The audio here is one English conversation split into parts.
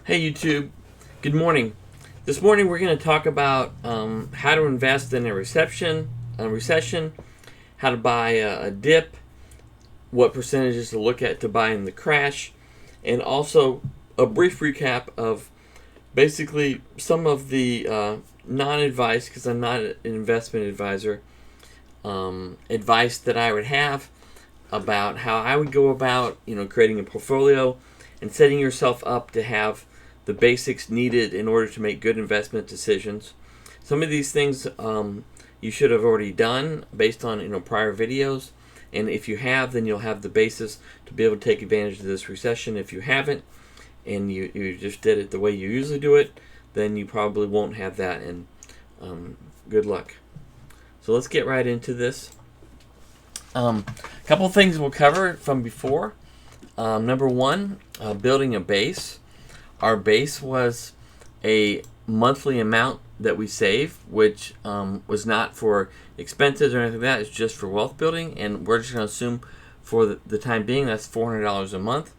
Hey YouTube, good morning. This morning we're going to talk about how to invest in a recession, how to buy a dip, what percentages to look at to buy in the crash, and also a brief recap of basically some of the non-advice, because I'm not an investment advisor, advice that I would have about how I would go about, creating a portfolio and setting yourself up to have the basics needed in order to make good investment decisions. Some of these things you should have already done based on prior videos, and if you have, then you'll have the basis to be able to take advantage of this recession. If you haven't, and you just did it the way you usually do it, then you probably won't have that, and good luck. So let's get right into this. A couple things we'll cover from before. Number one, building a base. Our base was a monthly amount that we save, which was not for expenses or anything like that. It's just for wealth building, and we're just going to assume for the time being that's $400 a month.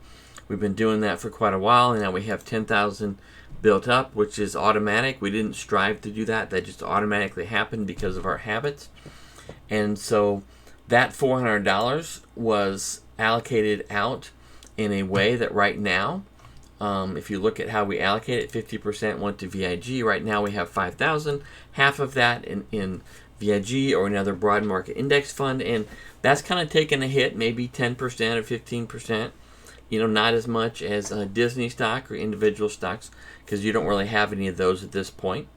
We've been doing that for quite a while, and now we have $10,000 built up, which is automatic. We didn't strive to do that. That just automatically happened because of our habits. And so that $400 was allocated out in a way that right now, if you look at how we allocate it, 50% went to VIG. Right now we have $5,000, half of that in VIG or another broad market index fund, and that's kind of taken a hit, maybe 10% or 15%. Not as much as Disney stock or individual stocks, because you don't really have any of those at this point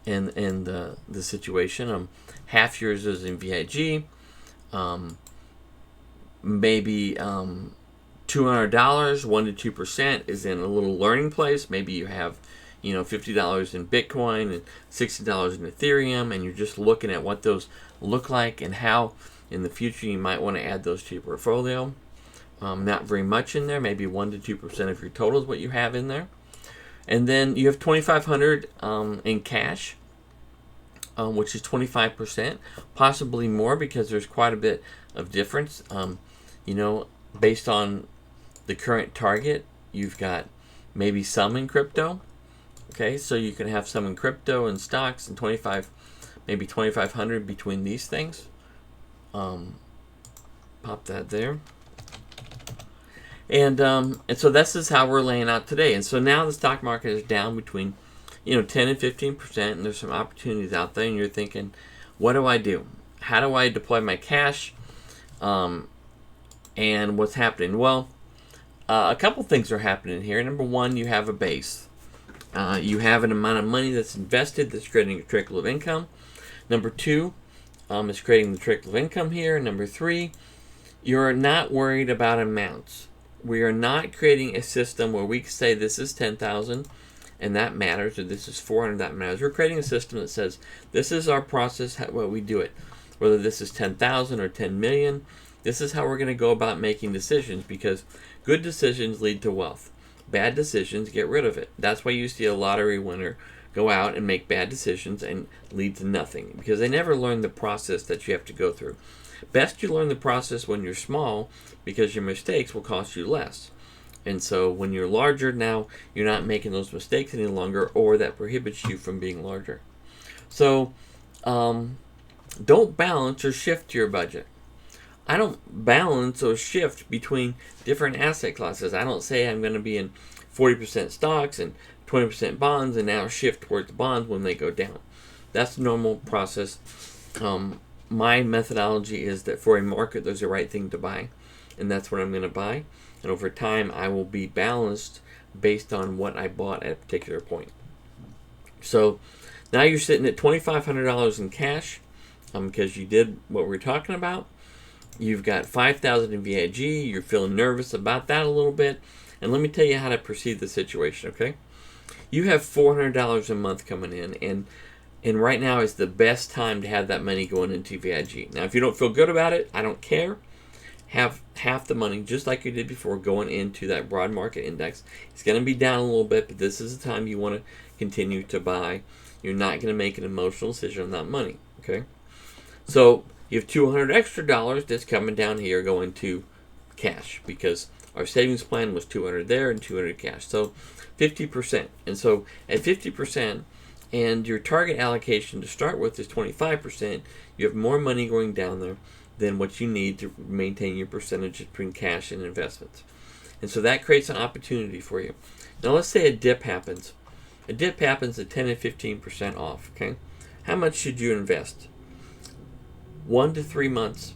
in the situation. Half yours is in VIG. Maybe $200, 1 to 2% is in a little learning place. Maybe you have, $50 in Bitcoin and $60 in Ethereum, and you're just looking at what those look like and how in the future you might want to add those to your portfolio. Not very much in there, maybe 1 to 2% of your total is what you have in there. And then you have $2,500 in cash, which is 25%, possibly more because there's quite a bit of difference. Based on the current target, you've got maybe some in crypto. Okay, so you can have some in crypto and stocks, and maybe 2,500 between these things. Pop that there. And so this is how we're laying out today. And so now the stock market is down between 10 and 15%, and there's some opportunities out there, and you're thinking, what do I do? How do I deploy my cash? And what's happening? Well, a couple things are happening here. Number one, you have a base. You have an amount of money that's invested that's creating a trickle of income. Number two, is creating the trickle of income here. And number three, you're not worried about amounts. We are not creating a system where we can say this is 10,000 and that matters, or this is 400 that matters. We're creating a system that says this is our process, what we do it. Whether this is 10,000 or 10 million, this is how we're going to go about making decisions, because good decisions lead to wealth. Bad decisions get rid of it. That's why you see a lottery winner go out and make bad decisions and lead to nothing, because they never learn the process that you have to go through. Best you learn the process when you're small, because your mistakes will cost you less. And so when you're larger now, you're not making those mistakes any longer, or that prohibits you from being larger. So don't balance or shift your budget. I don't balance or shift between different asset classes. I don't say I'm going to be in 40% stocks and 20% bonds and now shift towards the bonds when they go down. That's the normal process. My methodology is that for a market, there's a right thing to buy, and that's what I'm going to buy. And over time, I will be balanced based on what I bought at a particular point. So now you're sitting at $2,500 in cash because you did what we're talking about. You've got $5,000 in VIG. You're feeling nervous about that a little bit. And let me tell you how to perceive the situation, okay? You have $400 a month coming in, and right now is the best time to have that money going into VIG. Now, if you don't feel good about it, I don't care. Have half the money, just like you did before, going into that broad market index. It's going to be down a little bit, but this is the time you want to continue to buy. You're not going to make an emotional decision on that money, okay? So you have $200 extra that's coming down here going to cash, because our savings plan was $200 there and $200 cash. So 50%. And so at 50%, and your target allocation to start with is 25%, you have more money going down there than what you need to maintain your percentage between cash and investments. And so that creates an opportunity for you. Now let's say a dip happens. A dip happens at 10 and 15% off, okay? How much should you invest? 1 to 3 months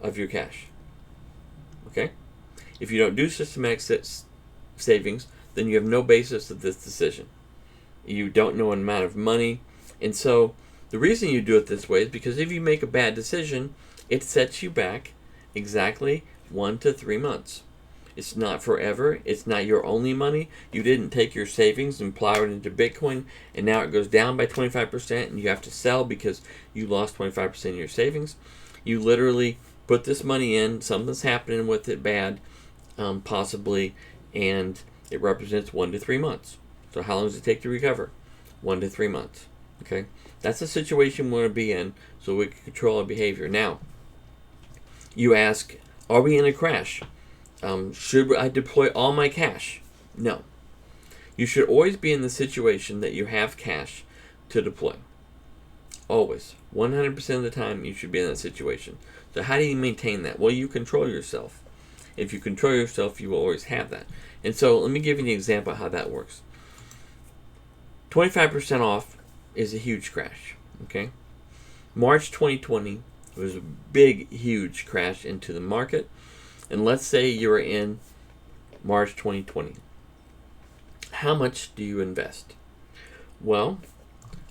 of your cash, okay? If you don't do systematic savings, then you have no basis of this decision. You don't know an amount of money. And so the reason you do it this way is because if you make a bad decision, it sets you back exactly 1 to 3 months. It's not forever. It's not your only money. You didn't take your savings and plow it into Bitcoin, and now it goes down by 25%, and you have to sell because you lost 25% of your savings. You literally put this money in. Something's happening with it bad, possibly, and it represents 1 to 3 months. So how long does it take to recover? 1 to 3 months. Okay, that's the situation we want to be in, so we can control our behavior. Now, you ask, are we in a crash? Should I deploy all my cash? No. You should always be in the situation that you have cash to deploy. Always. 100% of the time you should be in that situation. So how do you maintain that? Well, you control yourself. If you control yourself, you will always have that. And so let me give you an example of how that works. 25% off is a huge crash. Okay? March 2020 was a big, huge crash into the market. And let's say you're in March 2020. How much do you invest? Well,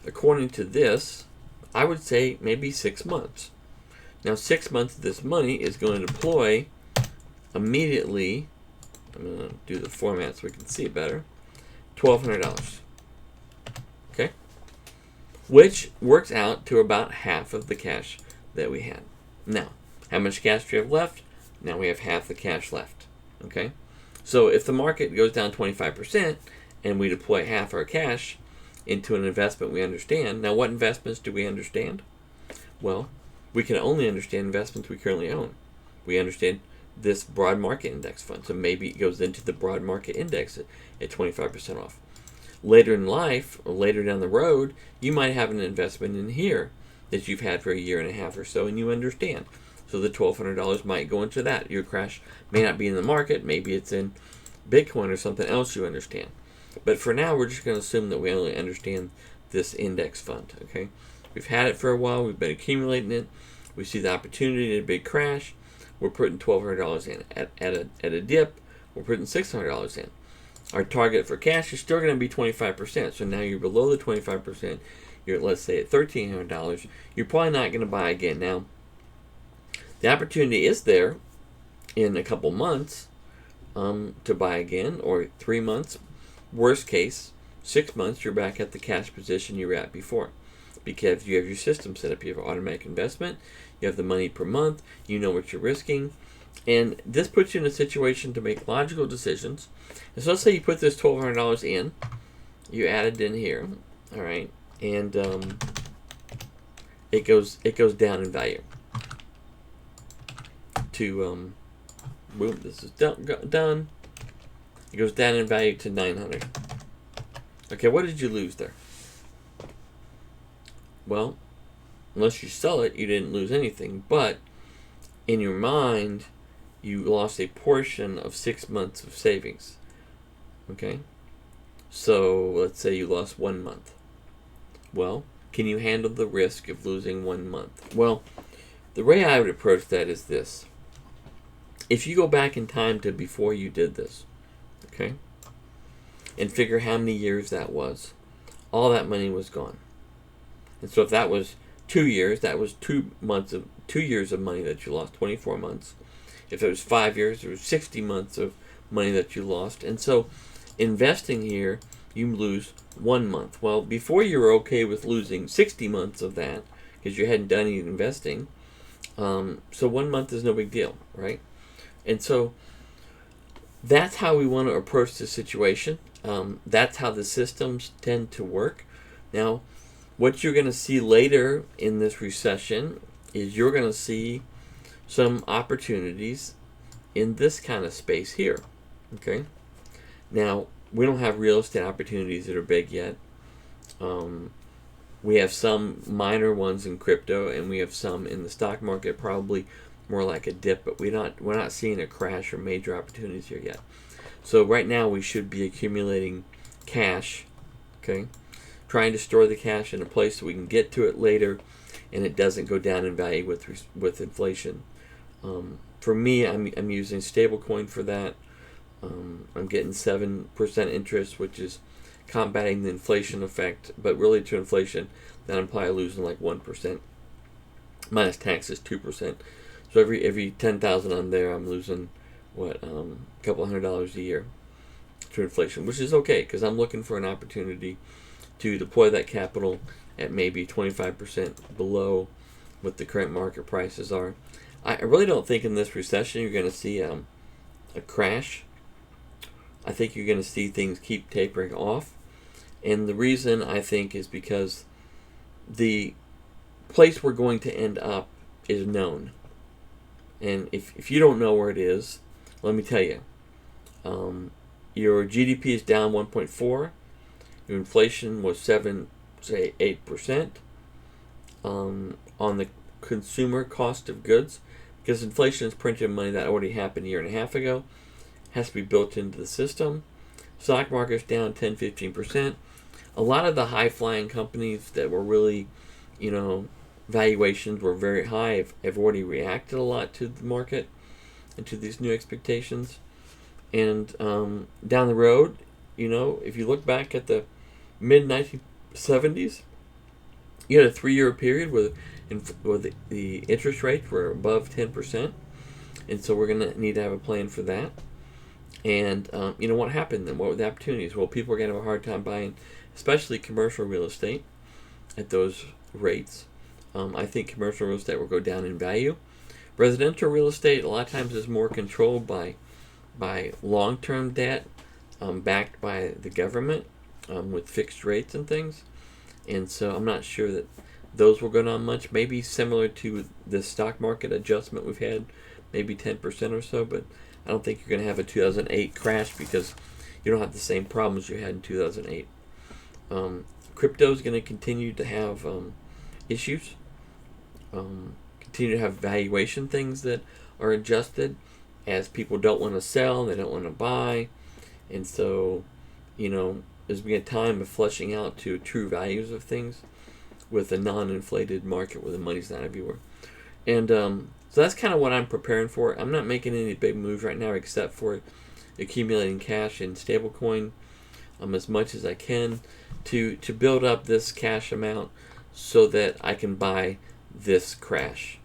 according to this, I would say maybe 6 months. Now, 6 months of this money is going to deploy immediately. I'm going to do the format so we can see it better. $1,200. Okay? Which works out to about half of the cash that we had. Now, how much cash do you have left? Now we have half the cash left. Okay? So if the market goes down 25% and we deploy half our cash into an investment we understand. Now, what investments do we understand? Well, we can only understand investments we currently own. We understand this broad market index fund. So maybe it goes into the broad market index at 25% off. Later in life, or later down the road, you might have an investment in here that you've had for a year and a half or so, and you understand. So the $1,200 might go into that. Your crash may not be in the market. Maybe it's in Bitcoin or something else you understand. But for now, we're just going to assume that we only understand this index fund. Okay, we've had it for a while. We've been accumulating it. We see the opportunity in a big crash. We're putting $1,200 in. At a dip, we're putting $600 in. Our target for cash is still going to be 25%. So now you're below the 25%. You're, let's say, at $1,300. You're probably not going to buy again. Now, the opportunity is there in a couple months to buy again, or 3 months. Worst case, 6 months, you're back at the cash position you were at before. Because you have your system set up. You have automatic investment. You have the money per month. You know what you're risking. And this puts you in a situation to make logical decisions. And so let's say you put this $1,200 in. You add it in here. All right. And it goes down in value. To boom, this is done. It goes down in value to 900. Okay, what did you lose there? Well, unless you sell it, you didn't lose anything. But in your mind, you lost a portion of 6 months of savings. Okay, so let's say you lost 1 month. Well, can you handle the risk of losing 1 month? Well, the way I would approach that is this. If you go back in time to before you did this, okay, and figure how many years that was, all that money was gone. And so if that was 2 years, that was 2 years of money that you lost, 24 months. If it was 5 years, it was 60 months of money that you lost. And so investing here, you lose 1 month. Well, before you were okay with losing 60 months of that because you hadn't done any investing. So 1 month is no big deal, right? And so that's how we want to approach the situation. That's how the systems tend to work. Now, what you're going to see later in this recession is you're going to see some opportunities in this kind of space here. Okay? Now, we don't have real estate opportunities that are big yet. We have some minor ones in crypto, and we have some in the stock market, probably more like a dip, but we're not seeing a crash or major opportunities here yet. So right now we should be accumulating cash, okay? Trying to store the cash in a place so we can get to it later and it doesn't go down in value with inflation. For me, I'm using stablecoin for that. I'm getting 7% interest, which is combating the inflation effect, but really to inflation, then I'm probably losing like 1%. Minus taxes, 2%. So every 10,000 on there, I'm losing a couple $100 a year to inflation, which is okay because I'm looking for an opportunity to deploy that capital at maybe 25% below what the current market prices are. I really don't think in this recession you're going to see a crash. I think you're going to see things keep tapering off. And the reason I think is because the place we're going to end up is known. And if you don't know where it is, let me tell you. Your GDP is down 1.4. Your inflation was 8%. On the consumer cost of goods, because inflation is printing money that already happened a year and a half ago, has to be built into the system. Stock market's down 10-15%. A lot of the high-flying companies that were really, valuations were very high have already reacted a lot to the market and to these new expectations. And down the road, if you look back at the mid-1970s, you had a 3-year period where the interest rates were above 10%. And so we're going to need to have a plan for that. And what happened then? What were the opportunities? Well, people are going to have a hard time buying, especially commercial real estate at those rates. I think commercial real estate will go down in value. Residential real estate a lot of times is more controlled by long-term debt backed by the government with fixed rates and things. And so I'm not sure that those will go down much. Maybe similar to the stock market adjustment we've had, maybe 10% or so, but I don't think you're going to have a 2008 crash because you don't have the same problems you had in 2008. Crypto is going to continue to have issues, continue to have valuation things that are adjusted as people don't want to sell, they don't want to buy, and so, there's been a time of fleshing out to true values of things with a non-inflated market where the money's not everywhere. And so that's kind of what I'm preparing for. I'm not making any big moves right now except for accumulating cash in stablecoin as much as I can to build up this cash amount so that I can buy this crash.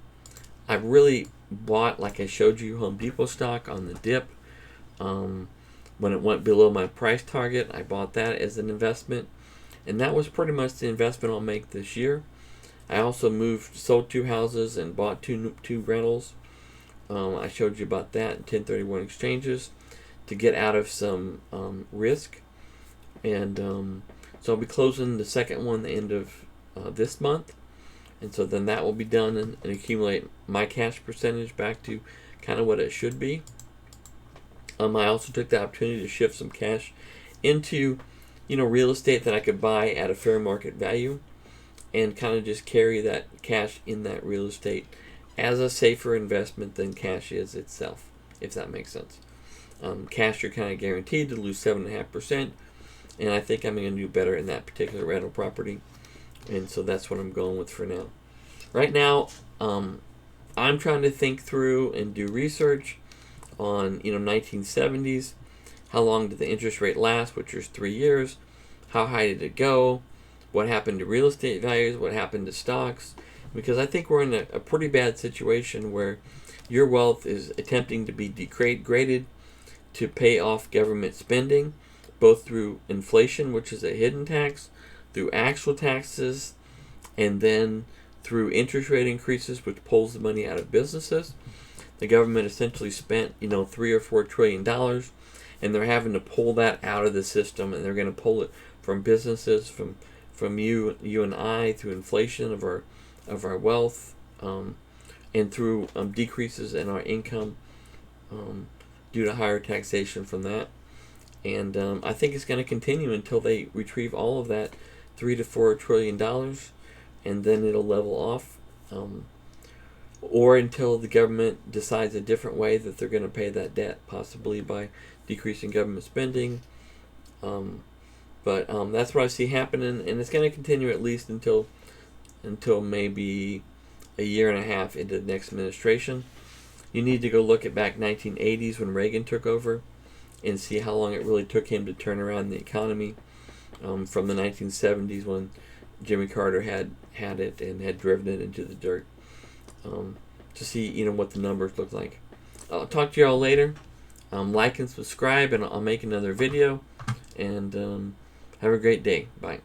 I've really bought, like I showed you, Home Depot stock on the dip. When it went below my price target, I bought that as an investment. And that was pretty much the investment I'll make this year. I also sold 2 houses and bought two rentals. I showed you about that in 1031 exchanges to get out of some risk. And so I'll be closing the second one at the end of this month. And so then that will be done and accumulate my cash percentage back to kind of what it should be. I also took the opportunity to shift some cash into, real estate that I could buy at a fair market value and kind of just carry that cash in that real estate as a safer investment than cash is itself, if that makes sense. Cash, you're kind of guaranteed to lose 7.5%, and I think I'm going to do better in that particular rental property, and so that's what I'm going with for now. Right now, I'm trying to think through and do research on 1970s. How long did the interest rate last, which is 3 years? How high did it go? What happened to real estate values? What happened to stocks? Because I think we're in a pretty bad situation where your wealth is attempting to be degraded to pay off government spending, both through inflation, which is a hidden tax, through actual taxes, and then through interest rate increases, which pulls the money out of businesses. The government essentially spent, $3 or $4 trillion, and they're having to pull that out of the system, and they're going to pull it from businesses, from you and I, through inflation of our wealth, and through decreases in our income due to higher taxation from that. And I think it's going to continue until they retrieve all of that $3 to $4 trillion, and then it'll level off. Or until the government decides a different way that they're going to pay that debt, possibly by decreasing government spending. But that's what I see happening, and it's going to continue at least until maybe a year and a half into the next administration. You need to go look at back 1980s when Reagan took over and see how long it really took him to turn around the economy, from the 1970s when Jimmy Carter had it and had driven it into the dirt, to see what the numbers look like. I'll talk to you all later. Like and subscribe, and I'll make another video. And have a great day. Bye.